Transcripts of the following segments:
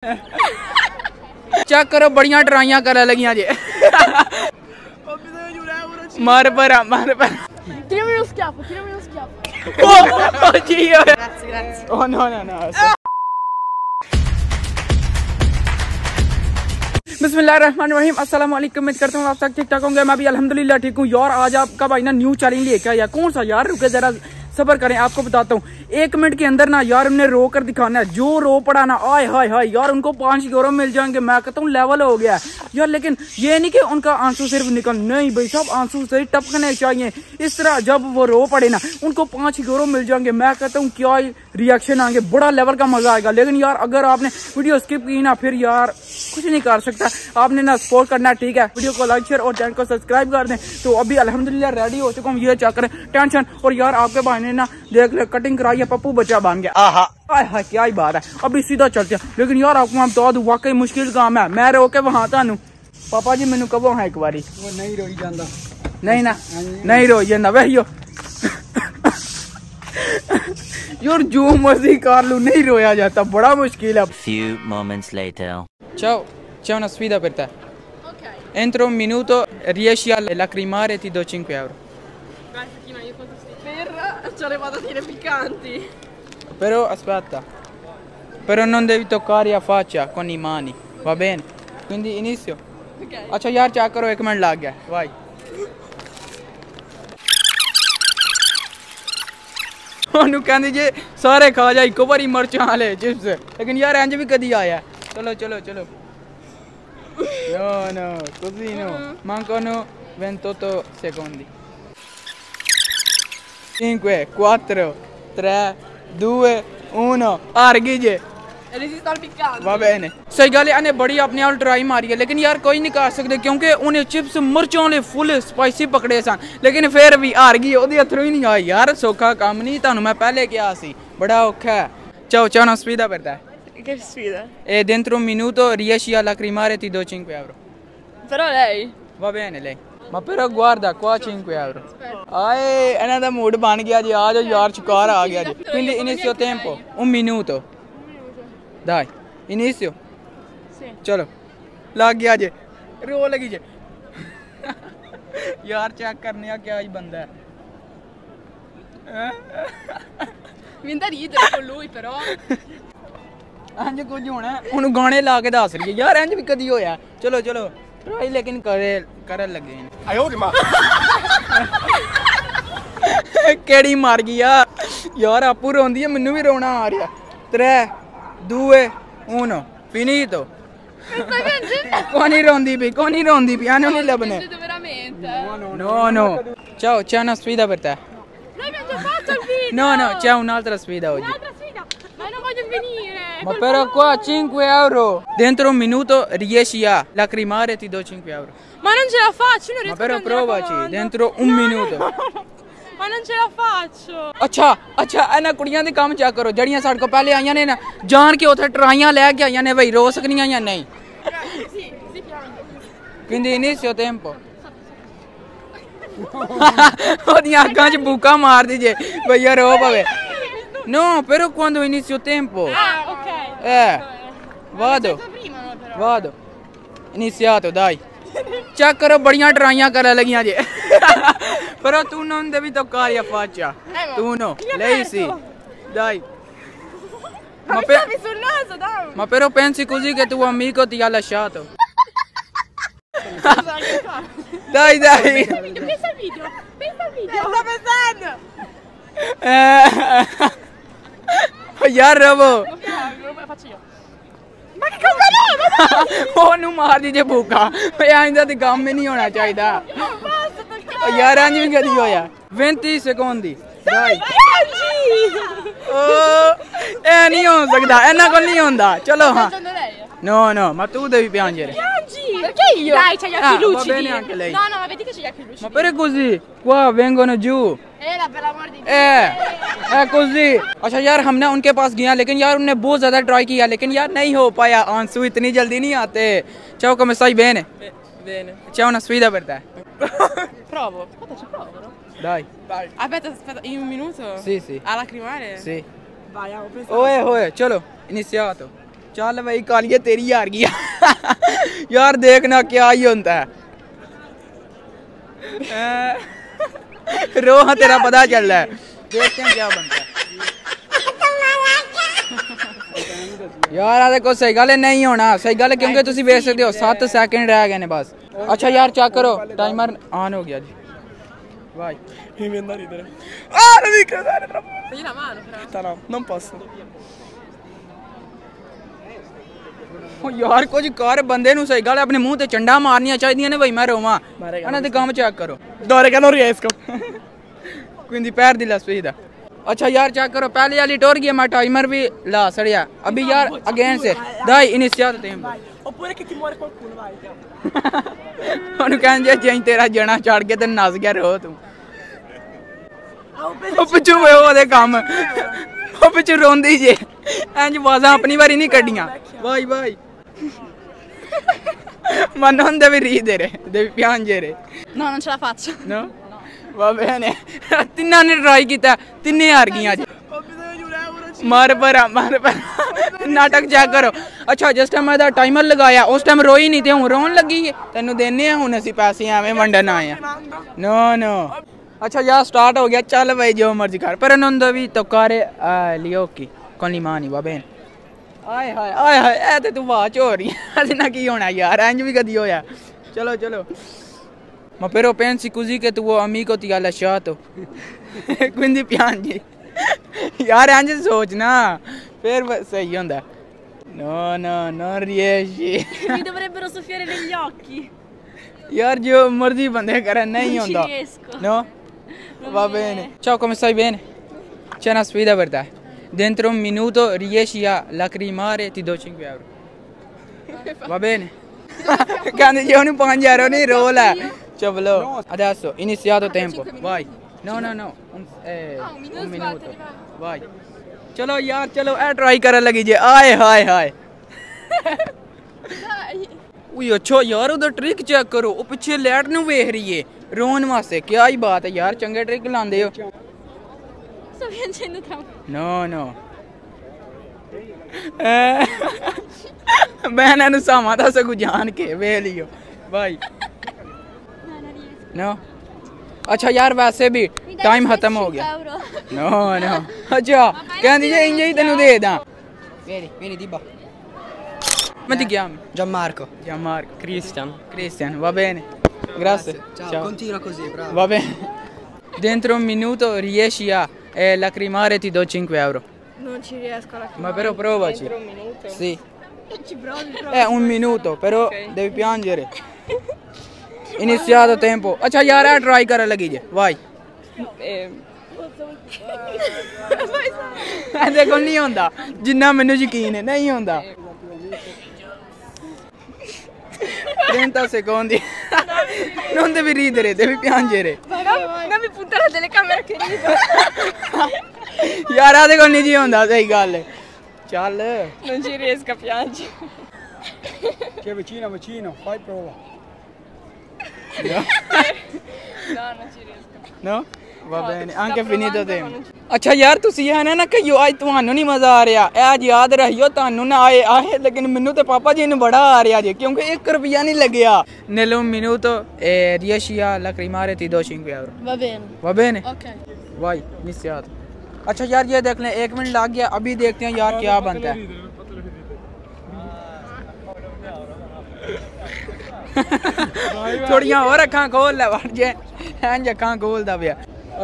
Check करो बढ़िया ट्राइयां कर लगियां जे मार पर Tirami uno schiaffo, tirami uno schiaffo. oh Dio. Grazie. Oh no. बिस्मिल्लाहिर्रहमानिर्रहीम अस्सलाम वालेकुम। उम्मीद करता हूँ आप सब ठीक ठाक होंगे। मैं भी अल्हम्दुलिल्लाह ठीक हूँ। यार आज आपका भाई ना न्यू चैलेंज लेके आया। कौन सा यार, रुके जरा सबर करें, आपको बताता हूँ। 1 मिनट के अंदर ना यार उन्हें रो कर दिखाना है। जो रो पड़ा ना आय हाय हाय यार उनको 5 यूरो मिल जाएंगे। मैं कहता हूँ लेवल हो गया यार। लेकिन ये नहीं कि उनका आंसू सिर्फ निकल, नहीं भाई साहब आंसू सही टपकने चाहिए। इस तरह जब वो रो पड़े ना उनको 5 यूरो मिल जाएंगे। मैं कहता हूँ क्या रिएक्शन आएंगे, बड़ा लेवल का मजा आएगा। लेकिन यार अगर आपने वीडियो स्किप की ना फिर यार कुछ नहीं कर सकता। आपने ना सपोर्ट करना, ठीक है। वीडियो को लाइक शेयर और चैनल को सब्सक्राइब कर दें। तो अभी अल्हम्दुलिल्लाह रेडी हो चुका हूँ। ये चेक करें टेंशन। और यार आपके भाई ने ना देख ले कटिंग कराई है, पप्पू बच्चा बन गया। आहा क्या ही बात है। अभी सीधा चलते हैं। लेकिन यार आपको मैं बता दूं वाकई मुश्किल काम है। मैं रो के वहां थानू पापा जी मैनू कहो है एक बारी वो नहीं रोई जांदा। नहीं ना नहीं रोई जांदा वही यार जो मर्जी कर लू नहीं रोया जाता, बड़ा मुश्किल है। Few moments later. C'è una sfida per te. Ok. Entro un minuto riesci a lacrimare ti do 5 euro. Vai Fatima, io conto per c'ho le patatine piccanti. Però aspetta. Però non devi toccare a faccia con i mani, va bene? Quindi inizio. Ok. अच्छा यार check करो 1 minute लग गया भाई। ਉਹਨੂੰ ਕਹਿੰਦੇ ਜੇ ਸਾਰੇ ਖਾ ਜਾ ਇੱਕੋ ਵਾਰੀ ਮਿਰਚਾਂ ਵਾਲੇ चिप्स। लेकिन यार इंज भी कदी आया। चलो no così no, mancano 28 secondi। 5 4 3 2 1 हार गई जे। Resisto al piccante। va bene। सही गल है, इन्हें बड़ी अपने आप ट्राई मारी है। लेकिन यार कोई नहीं कर सकते क्योंकि उन्हें चिप्स मिर्चों वाले फुल स्पाइसी पकड़े सन। लेकिन फिर भी हार गई, ओदे अथरू ही नहीं आई। यार सौखा काम नहीं, तानू मैं पहले क्या सी बड़ा औखा है। c'è una sfida per te। Che sfida? E dentro un minuto riesci a lacrimare ti do 5 euro। Però lei? Va bene lei। Ma però guarda qua 5 euro। आए इन्हां दा मूड बन गया जी। आ जाओ यार चुकार आ गया जी। Quindi inizio tempo 1 minuto। Dai inizio। Sì। चलो लग गया जे, रो लगी जे। यार चेक करने क्या ही बंदा है। Viene da ridere con lui però। इंज कुछ होना हूँ गाने ला के दस रही है यार। इंज भी कदी होया। चलो ट्राई लेकिन कर लगे केड़ी मार गई यार आपू रोंदी है, मैनू भी रोना आ रहा। 3 2 1 finito। कौन ही रोंदी पी आने नहीं लबने। No ciao c'è una sfida per te। Noi abbiamo già fatto il video। No c'è un'altra sfida oggi। Un'altra sfida? Ma non voglio venire। Ma però qua 5 euro dentro un minuto riesci a lacrimare ti do 5 euro। Ma non ce la faccio, non Ma riesco però a prendere la provaci comanda। dentro un minuto। Ma non ce la faccio। अच्छा इन्हां कुड़ियां दे काम check करो जड़ियां साडे को पहले आईयां ने ना जान के उत्थे ट्राइयां लै के आईयां ने भाई रो सकनियां या नहीं। Sì piango। Quindi inizio tempo। ओदियां अक्खां च बुक्का मार दी जे भैया रो पवे। No però quando inizio tempo। Ah ok। vado iniziato dai। Check करो बढ़िया ट्राइयां कर लगियां जे। però tu non devi toccare a faccia। tu no lei sì dai। Ma mi stavi sul naso dai। Ma però pensi così che tuo amico ti ha lasciato? dai Pensa al video sto pensando। यार रवो Lo faccio io। Ma che cosa no? ਉਹਨੂੰ ਮਾਰ ਦੀ ਜੇ ਭੂਖਾ ਐਂਦਾ ਤੇ ਕੰਮ ਹੀ ਨਹੀਂ ਹੋਣਾ ਚਾਹੀਦਾ। Basta toccare। ਯਾਰ ਇੰਜ ਵੀ ਕਦੀ ਹੋਇਆ। 20 secondi dai। ਇਹ ਨਹੀਂ ਹੋ ਸਕਦਾ, ਇਹਨਾਂ ਕੋਲ ਨਹੀਂ ਹੁੰਦਾ। ਚਲੋ ਹਾਂ। No ma tu devi piangere। Piangi? Perché io? Dai c'hai gli occhi lucidi। Va bene anche lei। No ma vedi che c'hai gli occhi lucidi। Ma per così qua vengono giù। per l'amor di Dio। è così। अच्छा यार हमने उनके पास गया लेकिन यार उन्होंने बहुत ज्यादा ट्राई किया लेकिन यार नहीं हो पाया। आंसू इतनी जल्दी नहीं आते। Ciao come stai bene? Bene। C'è una sfida per te। Provo। Aspetta ci provo no? Dai Aspetta in un minuto? Sì A lacrimare? Sì Vai ho pensato। Oe chalo iniziato। चल भाई कालिए तेरी हार गई यार देखना क्या ही होता है रो हाँ तेरा पता चल रहा है देखते हैं क्या बनता है यार आदे को सही गल नहीं होना सही गल क्योंकि तुसी वेच सकते हो 7 सेकंड रह गए ने बस अच्छा यार चेक करो टाइमर ऑन हो गया जी vai non mi credere Togli la mano però. non posso यार कुछ कर बंदे नु सही गल अपने मुंह ते चंडा मारनियां चाहिए ने भाई मैं रोवां इन्हां दे काम चेक करो dove che non riesco quindi perdi la sfida अच्छा यार चेक करो पहले वाली टोर गई मैं टाइमर भी ला सड़िया अभी यार अगेन से dai iniziato tempo oppure che ti muore qualcuno vai ਉਹਨੂੰ ਕਹਿੰਦੇ ਜੇ ਤੇਰਾ ਜਣਾ ਚੜ ਕੇ ਤੇ ਨਸ ਗਿਆ ਰੋ ਤੂੰ ਉਹ ਪਿੱਛੋਂ ਵੇ ਉਹਦੇ ਕੰਮ ਉਹ ਪਿੱਛੋਂ ਰੋਂਦੀ ਜੇ ਇੰਜ ਆਵਾਜ਼ਾਂ ਆਪਣੀ ਵਾਰੀ ਨਹੀਂ ਕੱਢੀਆਂ why why ma non devi ridere devi piangere No, non ce la faccio. no va bene ਤਿੰਨਾਂ ਨੇ ਟਰਾਈ ਕੀਤਾ ਤਿੰਨੇ ਹਾਰ ਗਈਆਂ ਅੱਜ मार पर नाटक चेक करो अच्छा जिस टाइम मैं टाइमर लगाया उस टाइम रोई नहीं थी हूँ रोन लगी है तेन देने हूँ असी पैसे एवं वंडन आए नो नो अच्छा यार स्टार्ट हो गया चल भाई जो मर्जी कर पर उन्होंने भी तो कर लियो की कौन ली मानी वा बहन आए हाय ऐ ते तू बात हो रही है ना की होना यार इंज भी कदी होया चलो चलो ma però pensi così che tuo amico ti ha lasciato quindi piangi यार इंज सोचना फिर सही होंदा no no non riesci Mi dovrebbero soffiare negli occhi. यार जो मर्जी बंदे करे नहीं Non ci होंदा riesco. no Non va mi bene viene. ciao come stai bene c'è una sfida per te dentro un minuto riesci a lacrimare ti do 5 euro va bene quando io non 5 euro ni rola ciao adesso iniziato tempo vai no un minuto vai चलो यार चलो ए try करने लगी जे आए हाय हाय ओए अच्छा यार उधर ट्रिक चेक करो वो पीछे लाइट नु वेख रही है रोन वास्ते क्या ही बात है यार चंगे ट्रिक लांदे हो Sto piangendo troppo. no बहन नु सामा दा सगु जान के वे लियो भाई No, non riesco. नो अच्छा यार वैसे भी Mi dai टाइम questi खत्म हो 5 गया euro? no अच्छा कहंदी जे इंज ही तेनु दे दा vieni di ba ma ti chiami Gianmarco Cristian va bene grazie ciao continua così bravo va bene dentro un minuto riesci a lacrimare ti do 5 euro Non ci riesco a ma però provaci Dentro un minuto? sì Ci provi. un minuto però devi piangere iniziato tempo अच्छा यार है try करने लगी जे vai देखो नहीं होंदा जिन्ना मैनू यकीन है नहीं होंदा 30 secondi non devi ridere devi piangere Non mi puntare la telecamera che rido. यार आदे को नहीं जी होंदा सही गल है चल Non ci riesco a piangere. che vicino fai prova No, non ci riesco. no va bene anche finito tempo अच्छा यार ਤੁਸੀਂ ਹੈ ਨਾ ਕਹੀਓ ਅੱਜ ਤੁਹਾਨੂੰ ਨਹੀਂ ਮਜ਼ਾ ਆ ਰਿਹਾ ਇਹ ਅੱਜ ਯਾਦ ਰੱਖਿਓ ਤੁਹਾਨੂੰ ਨਾ ਆਏ ਲੇਕਿਨ ਮੈਨੂੰ ਤੇ ਪਾਪਾ ਜੀ ਨੂੰ ਬੜਾ ਆ ਰਿਹਾ ਜੀ ਕਿਉਂਕਿ 1 ਰੁਪਿਆ ਨਹੀਂ ਲੱਗਿਆ nello un minuto riesci a lacrimare ti do 5 euro Va bene. va bene Ok. vai iniziato अच्छा यार ये देख लें 1 मिनट लग गया अभी देखते हैं यार क्या बनता है थोड़ियां और अखां खोल ले वट जे हैं अखां खोलदा पिया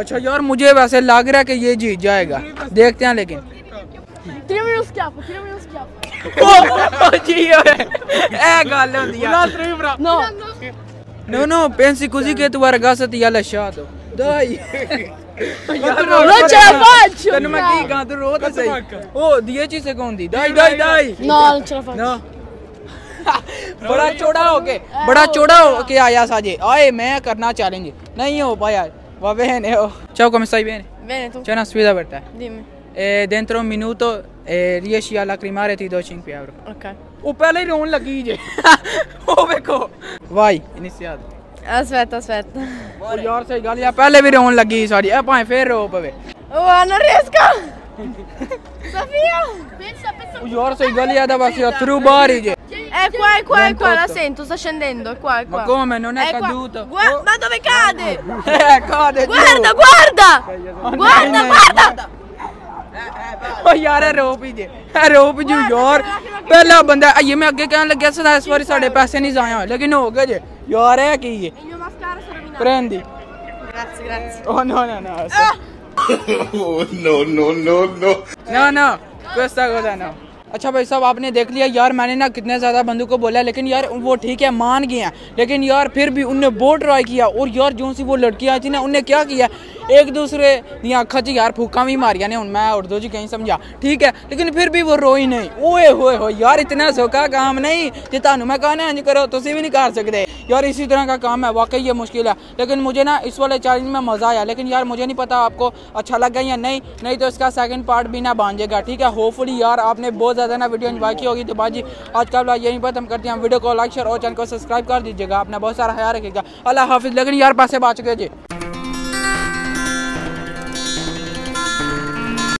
अच्छा यार मुझे वैसे लग रहा है कि ये जीत जाएगा देखते हैं लेकिन Tirami lo schiaffo. जी गल होंदी है No. no pensi così che tu ragazza ti ha lasciato dai Non ce la faccio. ਤੈਨੂੰ ਮੈਂ ਕੀ ਕਹਾਂ ਤੂੰ ਰੋ ਤਾਂ ਸਹੀ ਉਹ 10 secondi dai No, non ce la faccio. no बड़ा चौड़ा हो के आया साजे आए मैं करना चैलेंज नहीं हो पाया va bene ciao come stai bene Bene tu. c'è una sfida per te Dimmi. dentro un minuto riesci a lacrimare ti do 5 euro Ok. ਉਹ ਪਹਿਲੇ ਹੀ ਰੋਣ ਲੱਗੀ ਜੇ ਉਹ ਵੇਖੋ vai iniziato Aspetta. ਉਹ ਯਾਰ ਸਹੀ ਗੱਲ ਆ ਪਹਿਲੇ ਵੀ ਰੋਣ ਲੱਗੀ ਸਾਡੀ ਇਹ ਭਾਵੇਂ ਫੇਰ ਰੋ ਪਵੇ Oh, non riesco. Sofia! Pensa. यार सही गल याद है बस अथरू बाहर ही जे È qua, la sento, sta scendendo, è qua. ma come non è qua. caduto Ma dove cade? cade giù Guarda! ओ यार रोप जू यार पहला बंदा ये मैं अगे कहने लगे सदा इस बारी साढ़े पैसे नहीं जाया लेकिन हो गए जे यार है की ये Il mio mascara si è rovinato. prendi Grazie. oh no no questa cosa no अच्छा भाई साहब आपने देख लिया यार मैंने ना कितने ज़्यादा बंदों को बोला लेकिन यार वो ठीक है मान गए हैं लेकिन यार फिर भी उनने बहुत ट्राई किया और यार जो सी वो लड़की आई थी ना उनने क्या किया एक दूसरे दी अखा च यार फूका भी मारिया ने मैं उर्दू च कहीं समझा ठीक है लेकिन फिर भी वो रोई नहीं ओए होए हो यार इतना सौखा काम नहीं जो तानू मैं कहना इंज करो तुसी भी नहीं कर सकते यार इसी तरह का काम है वाकई ये मुश्किल है लेकिन मुझे ना इस वाले चैलेंज में मज़ा आया लेकिन यार मुझे नहीं पता आपको अच्छा लगा या नहीं तो इसका सेकंड पार्ट भी ना बन जाएगा ठीक है होपफुली यार आपने बहुत ज़्यादा ना वीडियो एंजॉय की होगी तो बाजी आज का ब्लॉग यहीं पर हम करते हैं वीडियो को लाइक शेयर और चैनल को सब्सक्राइब कर दीजिएगा अपना बहुत सारा ख्याल रखिएगा अल्लाह हाफिज़ लेकिन यार पैसे बच गए जी